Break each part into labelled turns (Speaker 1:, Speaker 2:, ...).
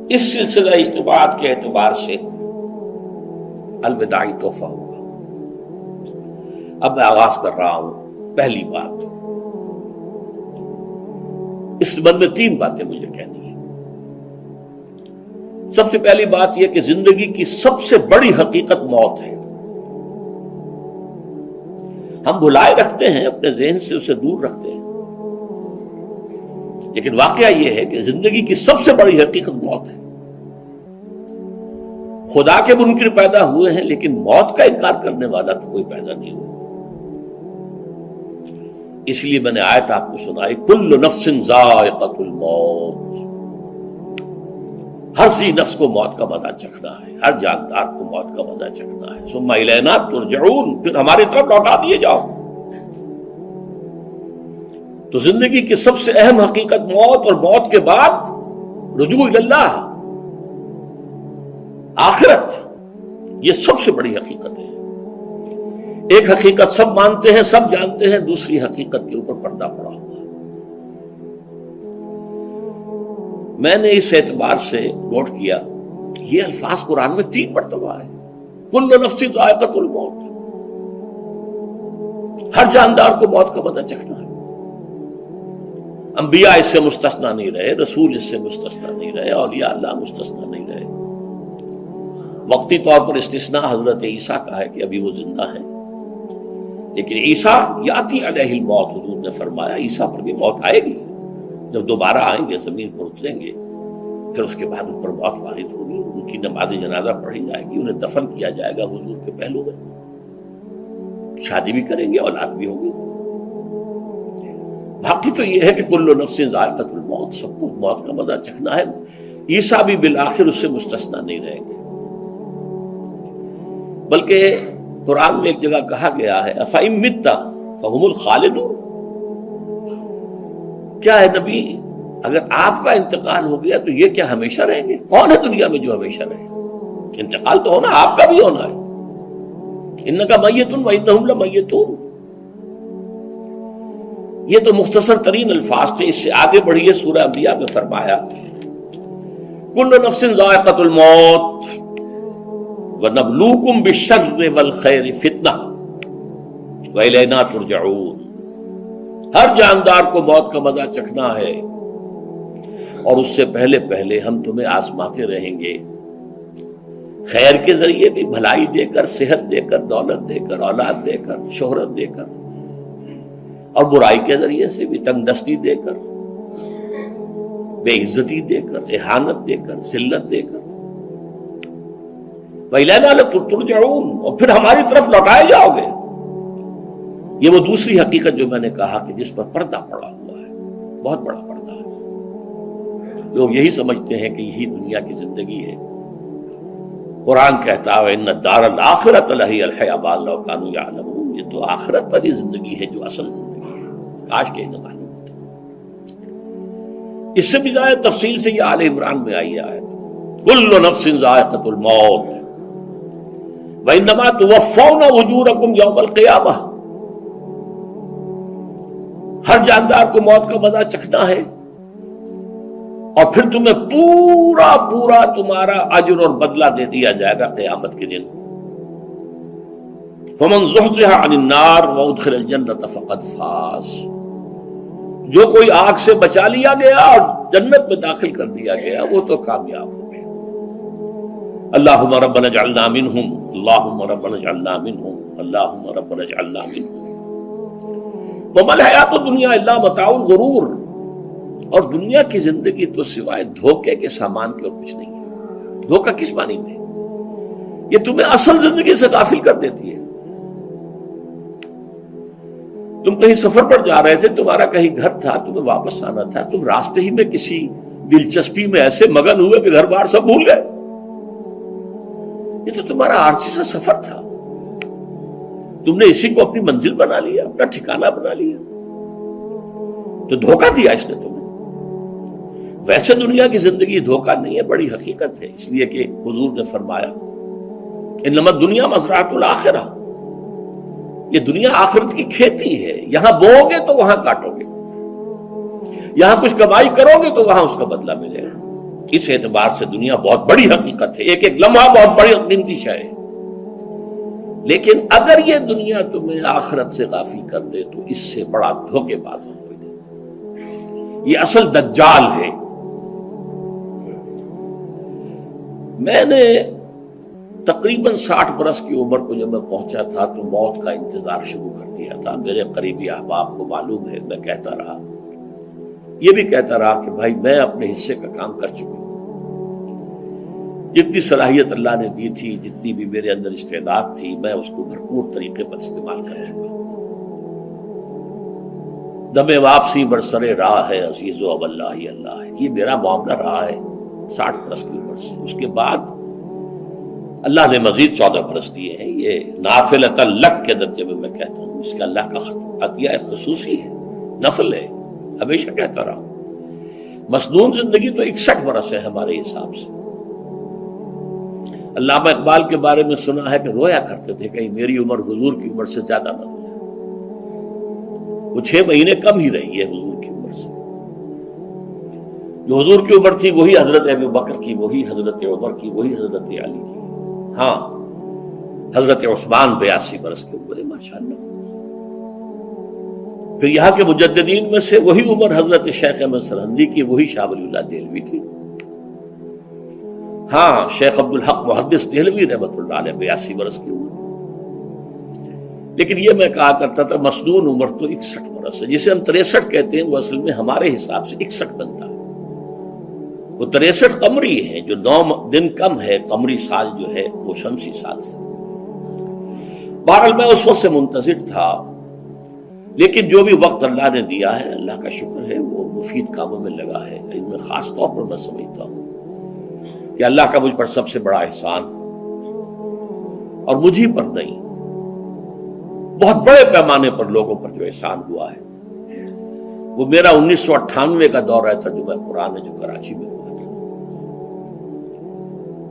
Speaker 1: اس سلسلہ اجتماعات کے اعتبار سے الوداعی تحفہ ہوگا۔ اب میں آغاز کر رہا ہوں۔ پہلی بات، اس سبب میں 3 باتیں مجھے کہنی ہیں۔ سب سے پہلی بات یہ کہ زندگی کی سب سے بڑی حقیقت موت ہے۔ ہم بھلائے رکھتے ہیں، اپنے ذہن سے اسے دور رکھتے ہیں، لیکن واقعہ یہ ہے کہ زندگی کی سب سے بڑی حقیقت موت ہے۔ خدا کے منکر پیدا ہوئے ہیں، لیکن موت کا انکار کرنے والا تو کوئی پیدا نہیں ہوا۔ اس لیے میں نے آیت آپ کو سنائی، کل نفس ذائقۃ الموت، ہر ذی نفس کو موت کا مزہ چکھنا ہے، ہر جاندار کو موت کا مزہ چکھنا ہے۔ ثم الینا ترجعون، پھر ہماری طرف لوٹا دیے جاؤ۔ تو زندگی کی سب سے اہم حقیقت موت، اور موت کے بعد رجوع اللہ، آخرت، یہ سب سے بڑی حقیقت ہے۔ ایک حقیقت سب مانتے ہیں، سب جانتے ہیں، دوسری حقیقت کے اوپر پردہ پڑا ہوا ہے۔ میں نے اس اعتبار سے نوٹ کیا، یہ الفاظ قرآن میں 3 مرتبہ ہے، کل نفس ذائقۃ الموت، ہر جاندار کو موت کا مزہ چکھنا ہے۔ انبیاء اس سے مستثنا نہیں رہے، رسول اس سے مستثنا نہیں رہے، اولیاء اللہ مستثنا نہیں رہے۔ وقتی طور پر استثناء حضرت عیسیٰ کا ہے کہ ابھی وہ زندہ ہیں، لیکن عیسیٰ یاتی علیہ الموت، حضور نے فرمایا عیسیٰ پر بھی موت آئے گی، جب دوبارہ آئیں گے زمین پر اتریں گے، پھر اس کے بعد ان پر موت وارد ہوگی، ان کی نماز جنازہ پڑھی جائے گی، انہیں دفن کیا جائے گا حضور کے پہلو میں، شادی بھی کریں گے، اولاد بھی ہوگی۔ باقی تو یہ ہے کہ کل نفس ذائقۃ الموت، سب کو موت کا مزہ چکھنا ہے۔ عیسیٰ بھی بالآخر اس سے مستثنا نہیں رہیں گے، بلکہ قرآن میں ایک جگہ کہا گیا ہے أَفَإِن مِتَّ فَهُمُ الْخَالِدُونَ، کیا ہے نبی، اگر آپ کا انتقال ہو گیا تو یہ کیا ہمیشہ رہیں گے؟ کون ہے دنیا میں جو ہمیشہ رہے؟ انتقال تو ہونا، آپ کا بھی ہونا ہے۔ إِنَّكَ مَيِّتٌ وَإِنَّهُمْ لَمَيِّتُونَ، یہ تو مختصر ترین الفاظ تھے۔ اس سے آگے بڑھیے، سورہ انبیاء میں فرمایا کل نفس ذائقۃ الموت وَنَبْلُوكُمْ بِالشَّرِّ وَالْخَيْرِ فِتْنَةً وَإِلَيْنَا تُرْجَعُونَ، ہر جاندار کو موت کا مزہ چکھنا ہے، اور اس سے پہلے پہلے ہم تمہیں آزماتے رہیں گے، خیر کے ذریعے بھی، بھلائی دے کر، صحت دے کر، دولت دے کر، اولاد دے کر، شہرت دے کر، اور برائی کے ذریعے سے بھی، تنگ دستی دے کر، بے عزتی دے کر، اہانت دے کر، ذلت دے کر، وَإِلَيْنَا تُرْجَعُونَ، اور پھر ہماری طرف لوٹائے جاؤ گے۔ یہ وہ دوسری حقیقت جو میں نے کہا کہ جس پر پردہ پڑا ہوا ہے، بہت بڑا پردہ ہے۔ لوگ یہی سمجھتے ہیں کہ یہی دنیا کی زندگی ہے۔ قرآن کہتا ہے إِنَّ الدَّارَ الْآخِرَةَ لَهِيَ الْحَيَوَانُ لَوْ كَانُوا يَعْلَمُونَ، یہ تو آخرت والی زندگی ہے جو اصل زندگی ہے، کاش کے انہیں معلوم ہوتا۔ اس سے بھی زیادہ تفصیل سے یہ آل عمران میں آئی ہے، كُلُّ نَفْسٍ ذَائِقَةُ الْمَوْتِ وَإِنَّمَا تُوَفَّوْنَ أُجُورَكُمْ يَوْمَ الْقِيَامَةِ، ہر جاندار کو موت کا مزہ چکھنا ہے، اور پھر تمہیں پورا پورا تمہارا اجر اور بدلہ دے دیا جائے گا قیامت کے دن۔ فَمَنْ زُحْزِحَ عَنِ النَّارِ وَأُدْخِلَ الْجَنَّةَ فَقَدْ فَازَ، جو کوئی آگ سے بچا لیا گیا اور جنت میں داخل کر دیا گیا وہ تو کامیاب ہو گیا۔ اللہم ربنا اجعلنا منہم، اللہم ربنا اجعلنا منہم، اللہم ربنا اجعلنا منہم۔ وَمَا الْحَيَاةُ الدُّنْيَا إِلَّا مَتَاعُ الْغُرُورِ، اور دنیا کی زندگی تو سوائے دھوکے کے سامان کے اور کچھ نہیں ہے۔ دھوکہ کس معنی میں؟ یہ تمہیں اصل زندگی سے غافل کر دیتی ہے۔ تم کہیں سفر پر جا رہے تھے، تمہارا کہیں گھر تھا، تمہیں واپس آنا تھا، تم راستے ہی میں کسی دلچسپی میں ایسے مگن ہوئے کہ گھر بار سب بھول گئے۔ یہ تو تمہارا عارضی سا سفر تھا، تم نے اسی کو اپنی منزل بنا لیا، اپنا ٹھکانہ بنا لیا، تو دھوکہ دیا اس نے تمہیں۔ ویسے دنیا کی زندگی دھوکہ نہیں ہے، بڑی حقیقت ہے، اس لیے کہ حضور نے فرمایا انما الدنیا مزرعۃ الآخرہ، یہ دنیا آخرت کی کھیتی ہے، یہاں بوؤ گے تو وہاں کاٹو گے، یہاں کچھ کمائی کرو گے تو وہاں اس کا بدلہ ملے گا۔ اس اعتبار سے دنیا بہت بڑی حقیقت ہے، ایک ایک لمحہ بہت بڑی قیمتی شے ہے، لیکن اگر یہ دنیا تمہیں آخرت سے غافل کر دے تو اس سے بڑا دھوکے باز ہو کوئی نہیں۔ یہ اصل دجال ہے۔ میں نے تقریباً 60 برس کی عمر کو جب میں پہنچا تھا تو موت کا انتظار شروع کر دیا تھا۔ میرے قریبی احباب کو معلوم ہے، میں کہتا رہا، یہ بھی کہتا رہا کہ بھائی میں اپنے حصے کا کام کر چکا ہوں، جتنی صلاحیت اللہ نے دی تھی، جتنی بھی میرے اندر استعداد تھی، میں اس کو بھرپور طریقے پر استعمال کر چکا ہوں۔ دم واپسی برسر راہ ہے عزیز و اب اللہ ہی اللہ ہے، یہ میرا معاملہ رہا ہے 60 برس کی عمر سے۔ اس کے بعد اللہ نے مزید 14 برس دیے ہیں، یہ نافلۃ لک کے درجے میں کہتا ہوں، اس کا اللہ کا عطیہ خصوصی ہے، نفل ہے، ہمیشہ کہتا رہا ہوں۔ مسنون زندگی تو 61 برس ہے ہمارے حساب سے۔ علامہ اقبال کے بارے میں سنا ہے کہ رویا کرتے تھے کہیں میری عمر حضور کی عمر سے زیادہ نہ ہو جائے، وہ 6 مہینے کم ہی رہی ہے حضور کی عمر سے۔ جو حضور کی عمر تھی وہی حضرت ابو بکر کی، وہی حضرت عمر کی، وہی حضرت علی کی۔ ہاں، حضرت عثمان 82 برس کے ہوئے ماشاءاللہ۔ پھر یہاں کے مجددین میں سے وہی عمر حضرت شیخ احمد سرہندی کی، وہی شاہ ولی اللہ دہلوی کی۔ ہاں، شیخ عبدالحق محدث دہلوی رحمۃ اللہ علیہ 82 برس کی عمر۔ لیکن یہ میں کہا کرتا تھا مسنون عمر تو 61 برس ہے، جسے ہم 63 کہتے ہیں، وہ اصل میں ہمارے حساب سے 61 بنتا ہے۔ وہ 63 قمری ہے، جو 9 دن کم ہے، قمری سال جو ہے وہ شمسی سال سے۔ بہرحال میں اس وقت سے منتظر تھا، لیکن جو بھی وقت اللہ نے دیا ہے، اللہ کا شکر ہے، وہ مفید کاموں میں لگا ہے۔ ان میں خاص طور پر میں سمجھتا ہوں کہ اللہ کا مجھ پر سب سے بڑا احسان، اور مجھ ہی پر نہیں، بہت بڑے پیمانے پر لوگوں پر جو احسان ہوا ہے، وہ میرا 1998 کا دورہ ترجمہ قرآن ہے جو کراچی میں ہوا تھا۔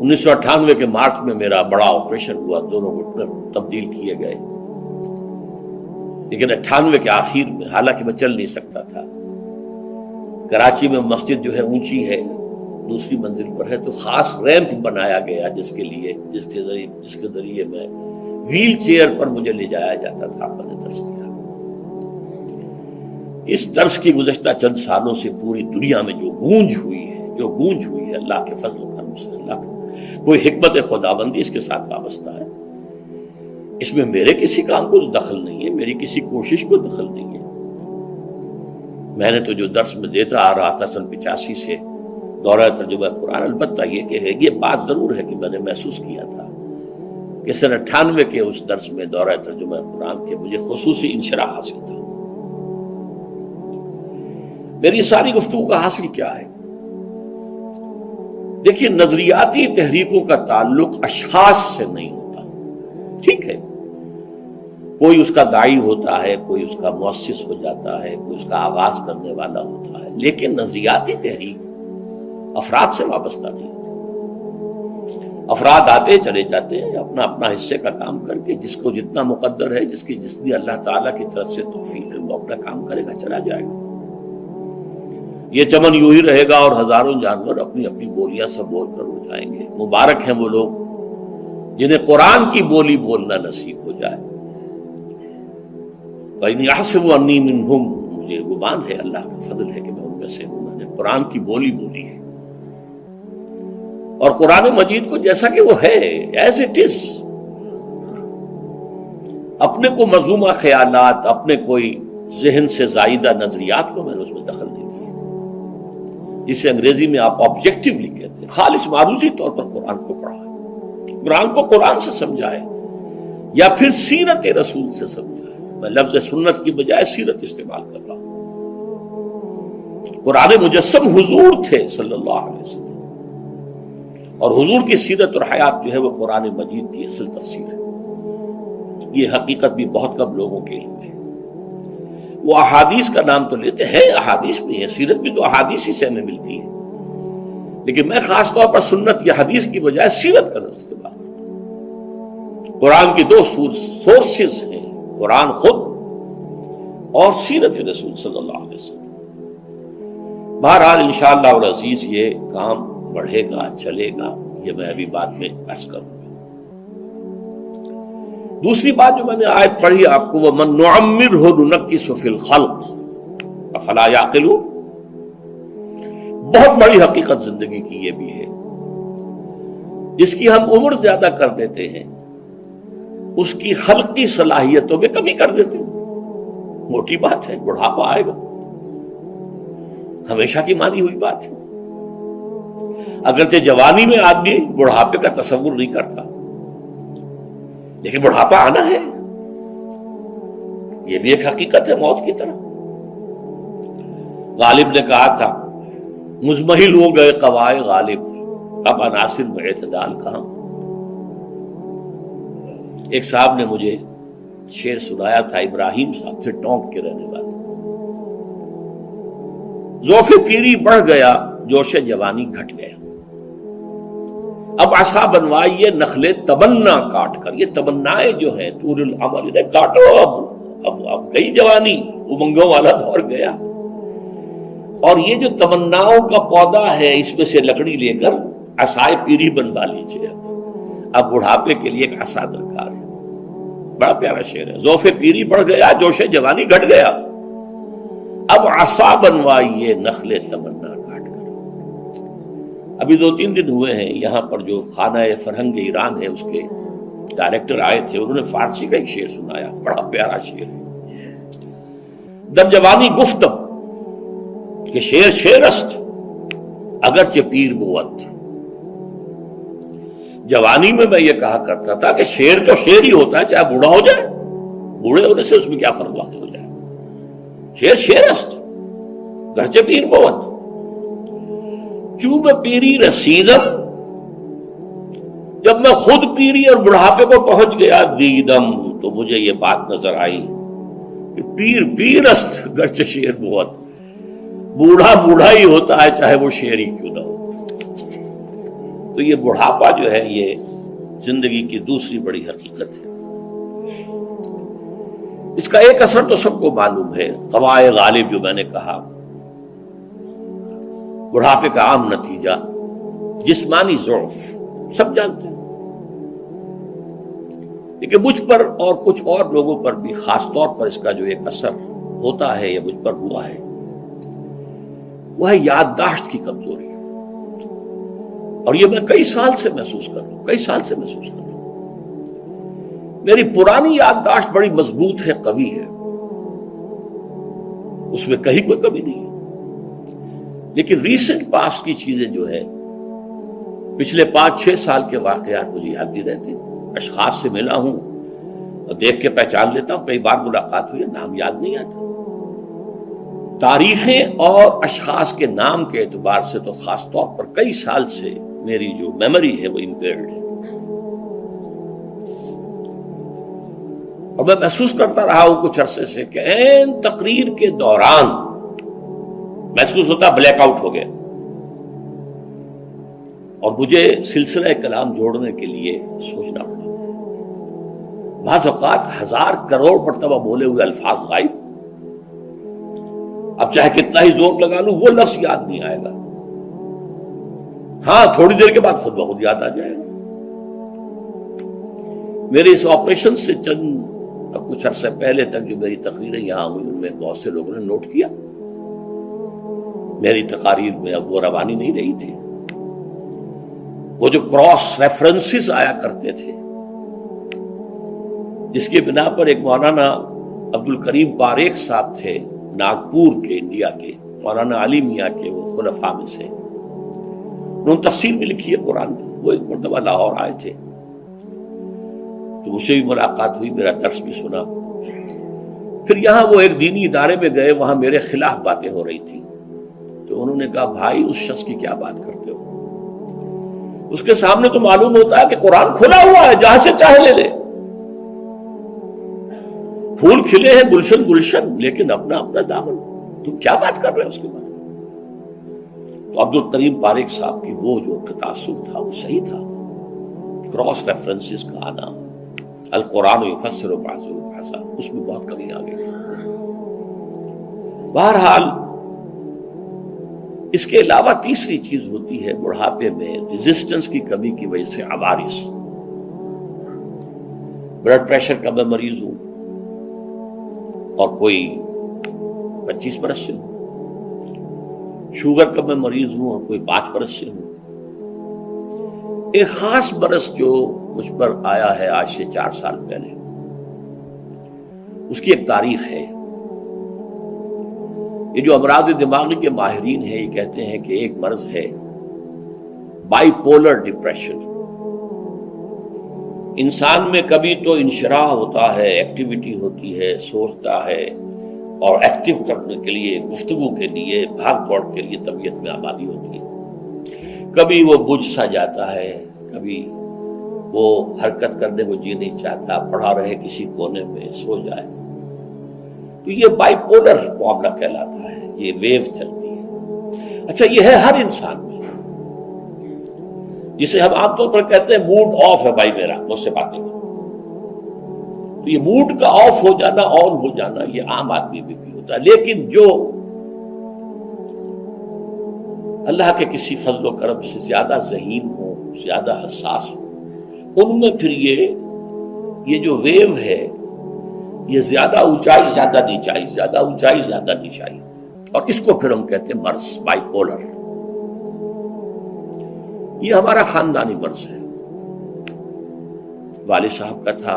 Speaker 1: 1998 کے مارچ میں میرا بڑا آپریشن ہوا، دونوں گھٹنے تبدیل کیے گئے، لیکن 98 کے آخر میں، حالانکہ میں چل نہیں سکتا تھا، کراچی میں مسجد جو ہے اونچی ہے، دوسری منزل پر ہے، تو خاص ریمپ بنایا گیا جس کے ذریعے میں ویل چیئر پر مجھے لے جایا جاتا تھا۔ میں نے درس دیا۔ اس درس کی گزشتہ چند سالوں سے پوری دنیا میں جو گونج ہوئی ہے اللہ کے فضل و کرم سے، اللہ کا کوئی حکمت خداوندی اس کے ساتھ وابستہ ہے۔ اس میں میرے کسی کام کو دخل نہیں ہے، میری کسی کوشش کو دخل نہیں ہے۔ میں نے تو جو درس میں دیتا آ رہا تھا سن 85 سے دورہ ترجمہ قرآن، البتہ یہ بات ضرور ہے کہ میں نے محسوس کیا تھا کہ سن 98 کے اس درس میں دورہ ترجمہ قرآن کے مجھے خصوصی انشراح حاصل تھا۔ میری ساری گفتگو کا حاصل کیا ہے؟ دیکھیے، نظریاتی تحریکوں کا تعلق اشخاص سے نہیں ہوتا، ٹھیک ہے، کوئی اس کا داعی ہوتا ہے، کوئی اس کا مؤسس ہو جاتا ہے، کوئی اس کا آغاز کرنے والا ہوتا ہے، لیکن نظریاتی تحریک افراد سے وابستہ نہیں ہوتی۔ افراد آتے چلے جاتے ہیں اپنا اپنا حصے کا کام کر کے، جس کو جتنا مقدر ہے، جتنی اللہ تعالیٰ کی طرف سے توفیق ہے، وہ اپنا کام کرے گا، چلا جائے گا۔ یہ چمن یوں ہی رہے گا اور ہزاروں جانور اپنی اپنی بولیاں سے بول کر اڑ جائیں گے۔ مبارک ہیں وہ لوگ جنہیں قرآن کی بولی بولنا نصیب ہو جائے۔ وَإِنْ يَحْسَبُ أَنِّي مِنْهُمْ، مجھے گمان ہے، اللہ کا فضل ہے کہ میں ان میں سے ہوں، میں نے قرآن کی بولی بولی ہے، اور قرآن مجید کو جیسا کہ وہ ہے، ایز اٹ از، اپنے کو مذمومہ خیالات، اپنے کوئی ذہن سے زائدہ نظریات کو میں نے اس میں دخل نہیں دیا، جسے انگریزی میں آپ آبجیکٹیولی کہتے ہیں، خالص معروضی طور پر قرآن کو پڑھا ہے، قرآن کو قرآن سے سمجھا ہے، یا پھر سیرت رسول سے سمجھا ہے۔ میں لفظ سنت کی بجائے سیرت استعمال کر رہا ہوں۔ قرآن مجسم حضور تھے صلی اللہ علیہ وسلم، اور حضور کی سیرت اور حیات جو ہے وہ قرآن مجید کی اصل تفسیر ہے۔ یہ حقیقت بھی بہت کم لوگوں کے علم ہے۔ وہ احادیث کا نام تو لیتے ہیں، احادیث بھی ہے، سیرت بھی تو احادیث ہی سے ہمیں ملتی ہے، لیکن میں خاص طور پر سنت یا حدیث کی بجائے سیرت کا لفظ استعمال کرتا ہوں۔ قرآن کی 2 سورسز ہیں، قرآن خود اور سیرت رسول صلی اللہ علیہ وسلم۔ بہرحال انشاءاللہ العزیز یہ کام بڑھے گا، چلے گا، یہ میں ابھی بعد میں عرض کروں گا۔ دوسری بات جو میں نے آیت پڑھی آپ کو، وَمَن نُعَمِّرْهُ نُنَكِّسْهُ فِي الْخَلْقِ أَفَلَا يَعْقِلُونَ، بہت بڑی حقیقت زندگی کی یہ بھی ہے، جس کی ہم عمر زیادہ کر دیتے ہیں اس کی خلقی صلاحیتوں میں کمی کر دیتے ہیں۔ موٹی بات ہے، بڑھاپا آئے گا، ہمیشہ کی مانی ہوئی بات ہے۔ اگرچہ جوانی میں آدمی بڑھاپے کا تصور نہیں کرتا، لیکن بڑھاپا آنا ہے، یہ بھی ایک حقیقت ہے موت کی طرح۔ غالب نے کہا تھا مزمحل ہو گئے قوائے غالب، اب عناصر میں اعتدال کہاں۔ ایک صاحب نے مجھے شعر سنایا تھا، ابراہیم صاحب تھے ٹونک کے رہنے والے، ذوف پیری بڑھ گیا جوش جوانی گھٹ گیا، اب عصا بنوائیے نخلے تمنا کاٹ کر۔ یہ تمنائیں جو ہیں طول العمر، انہیں کاٹو، اب گئی جوانی، امنگوں والا دور گیا، اور یہ جو تمناؤں کا پودا ہے اس میں سے لکڑی لے کر عصائے پیری بنوا لیجیے، اب بڑھاپے کے لیے ایک عصا درکار ہے۔ بڑا پیارا شعر ہے، ذوف پیری بڑھ گیا جوش جوانی گھٹ گیا، اب عصا بنوائیے نخل تمنا کاٹ کر۔ ابھی 2-3 دن ہوئے ہیں یہاں پر جو خانہ فرہنگ ایران ہے اس کے ڈائریکٹر آئے تھے، انہوں نے فارسی کا ایک شعر سنایا، بڑا پیارا شعر ہے، در جوانی گفتم کہ شعر شعرست اگرچہ پیر بود۔ جوانی میں میں یہ کہا کرتا تھا کہ شعر تو شعر ہی ہوتا ہے، چاہے بوڑھا ہو جائے، بوڑھے ہونے سے اس میں کیا فرق واقع ہو جائے، شعر شعرست گرچہ پیر بود۔ چوب پیری رسیدم، جب میں خود پیری اور بڑھاپے کو پہنچ گیا، دیدم، تو مجھے یہ بات نظر آئی کہ پیر پیرست گرچہ شعر بود، بوڑھا بوڑھا ہی ہوتا ہے چاہے وہ شعر ہی کیوں نہ ہو۔ تو یہ بڑھاپا جو ہے یہ زندگی کی دوسری بڑی حقیقت ہے۔ اس کا ایک اثر تو سب کو معلوم ہے، قوائے غالب جو میں نے کہا، بڑھاپے کا عام نتیجہ جسمانی ضعف، سب جانتے ہیں، لیکن مجھ پر اور کچھ اور لوگوں پر بھی خاص طور پر اس کا جو ایک اثر ہوتا ہے یا مجھ پر ہوا ہے وہ ہے یادداشت کی کمزوری، اور یہ میں کئی سال سے محسوس کر رہا ہوں۔ میری پرانی یادداشت بڑی مضبوط ہے، قوی ہے، اس میں کہیں کوئی کمی نہیں ہے، لیکن ریسنٹ پاس کی چیزیں جو ہے، پچھلے 5-6 سال کے واقعات مجھے یاد نہیں رہتے، اشخاص سے ملا ہوں اور دیکھ کے پہچان لیتا ہوں، کئی بار ملاقات ہوئی ہے، نام یاد نہیں آتا، تاریخیں اور اشخاص کے نام کے اعتبار سے تو خاص طور پر کئی سال سے میری جو میموری ہے وہ امپیئرڈ ہے، اور میں محسوس کرتا رہا ہوں کچھ عرصے سے کہ عین تقریر کے دوران محسوس ہوتا بلیک آؤٹ ہو گیا، اور مجھے سلسلہ کلام جوڑنے کے لیے سوچنا پڑا۔ بعض اوقات 1000 کروڑ مرتبہ بولے ہوئے الفاظ غائب، اب چاہے کتنا ہی زور لگا لوں وہ لفظ یاد نہیں آئے گا، ہاں تھوڑی دیر کے بعد خود بخود یاد آ جائے گا۔ میرے اس آپریشن سے اب کچھ عرصے پہلے تک جو میری تقریریں یہاں ہوئی ان میں بہت سے لوگوں نے نوٹ کیا، میری تقاریر میں اب وہ روانی نہیں رہی تھی، وہ جو کراس ریفرنسز آیا کرتے تھے جس کی بنا پر ایک مولانا عبدالکریم باریک صاحب تھے ناگپور کے، انڈیا کے، مولانا علی میاں کے وہ خلفاء میں سے، انہوں نے تفسیر بھی لکھی ہے قرآن کی، وہ ایک مرتبہ لاہور آئے تھے تو مجھ سے بھی ملاقات ہوئی، میرا درس بھی سنا، پھر یہاں وہ ایک دینی ادارے میں گئے، وہاں میرے خلاف باتیں ہو رہی تھی، تو انہوں نے کہا بھائی اس شخص کی کیا بات کرتے ہو، اس کے سامنے تو معلوم ہوتا ہے کہ قرآن کھلا ہوا ہے، جہاں سے چاہے لے لے، پھول کھلے ہیں گلشن گلشن، لیکن اپنا اپنا دامن، تم کیا بات کر رہے ہو اس کے بارے میں۔ تو عبدالکریم باریک صاحب کی وہ جو تاثر تھا وہ صحیح تھا، کراس ریفرنسز کا آنا، القرآن یفسر بعضہ بعضا، اس میں بہت کمی آ گئی۔ بہرحال اس کے علاوہ تیسری چیز ہوتی ہے بڑھاپے میں ریزسٹنس کی کمی کی وجہ سے عوارض. بلڈ پریشر کا میں مریض ہوں اور کوئی 25 برس سے ہوں، شوگر کا میں مریض ہوں اور کوئی 5 برس سے ہوں. ایک خاص برس جو مجھ پر آیا ہے آج سے 4 سال پہلے، اس کی ایک تاریخ ہے. یہ جو امراض دماغی کے ماہرین ہیں یہ کہتے ہیں کہ ایک مرض ہے بائی پولر ڈپریشن. انسان میں کبھی تو انشراح ہوتا ہے، ایکٹیویٹی ہوتی ہے، سوچتا ہے اور ایکٹیو کرنے کے لیے، گفتگو کے لیے، بھاگ دوڑ کے لیے طبیعت میں آبادی ہوتی ہے. کبھی وہ بجھ سا جاتا ہے، کبھی وہ حرکت کرنے کو جی نہیں چاہتا، پڑا رہے کسی کونے میں، سو جائے. تو یہ بائی پولر معاملہ کہلاتا ہے، یہ ویو چلتی ہے. اچھا یہ ہے ہر انسان میں، جسے ہم عام طور پر کہتے ہیں موڈ آف ہے بھائی میرا، مجھ سے باتیں کرو. تو یہ موڈ کا آف ہو جانا، آن ہو جانا، یہ عام آدمی بھی ہوتا ہے. لیکن جو اللہ کے کسی فضل و کرم سے زیادہ ذہین ہو، زیادہ حساس ہو، ان میں پھر یہ جو ویو ہے یہ زیادہ اونچائی زیادہ نیچائی، زیادہ اونچائی زیادہ نیچائی، اور اس کو پھر ہم کہتے ہیں مرض، بائی پولر. یہ ہمارا خاندانی مرض ہے. والد صاحب کا تھا،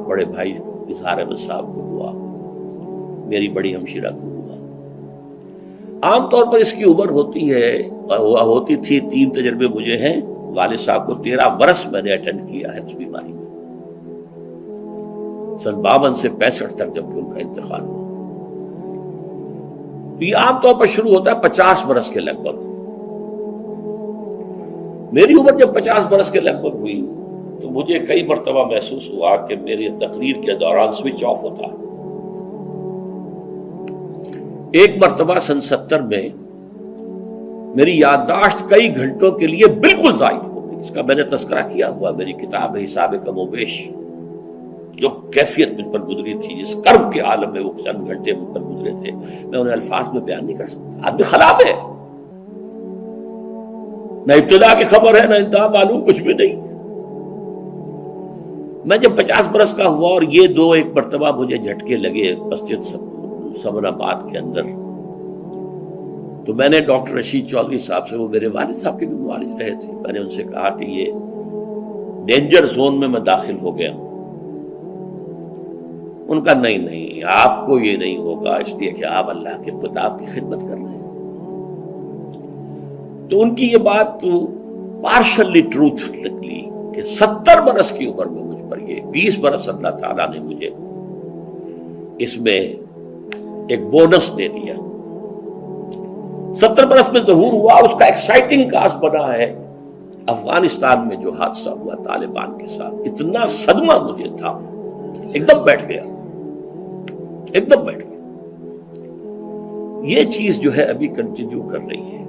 Speaker 1: بڑے بھائی اظہار احمد صاحب کو ہوا، میری بڑی ہمشیرہ کو ہوا. عام طور پر اس کی عمر ہوتی ہے اور ہوتی تھی، 3 تجربے مجھے ہیں. والد صاحب کو 13 برس میں نے اٹینڈ کیا ہے اس بیماری میں، سن 52 سے 65 تک جب کہ ان کا انتقال ہوا. یہ عام طور پر شروع ہوتا ہے 50 برس کے لگ بھگ. میری عمر جب 50 برس کے لگ بھگ ہوئی تو مجھے کئی مرتبہ محسوس ہوا کہ میری تقریر کے دوران سوئچ آف ہوتا. ایک مرتبہ سن 70 میں میری یادداشت کئی گھنٹوں کے لیے بالکل ضائع ہو گئی. اس کا میں نے تذکرہ کیا ہوا، میری کتاب ہے حساب کم و بیش. جو کیفیت مجھ پر گزری تھی، جس کرب کے عالم میں وہ چند گھنٹے مجھ پر گزرے تھے، میں انہیں الفاظ میں بیان نہیں کر سکتا. آدمی خراب ہے، نہ ابتدا کی خبر ہے نہ انتہا معلوم، کچھ بھی نہیں. میں جب 50 برس کا ہوا اور یہ ایک مرتبہ مجھے جھٹکے لگے مسجد سمن آباد کے اندر، تو میں نے ڈاکٹر رشید چودھری صاحب سے، وہ میرے والد صاحب کے بھی معالج رہے تھے، میں نے ان سے کہا کہ یہ ڈینجر زون میں داخل ہو گیا ہوں. ان کا نہیں، آپ کو یہ نہیں ہوگا، اس لیے کہ آپ اللہ کے کتاب کی خدمت کر رہے ہیں. تو ان کی یہ بات تو پارشلی ٹروتھ نکلی کہ 70 برس کی عمر میں مجھ پر یہ 20 برس اللہ تعالیٰ نے مجھے اس میں ایک بونس دے دیا. 70 برس میں ظہور ہوا. اس کا ایکسائٹنگ کاز بنا ہے افغانستان میں جو حادثہ ہوا طالبان کے ساتھ. اتنا صدمہ مجھے تھا، ایک دم بیٹھ گیا. یہ چیز جو ہے ابھی کنٹینیو کر رہی ہے.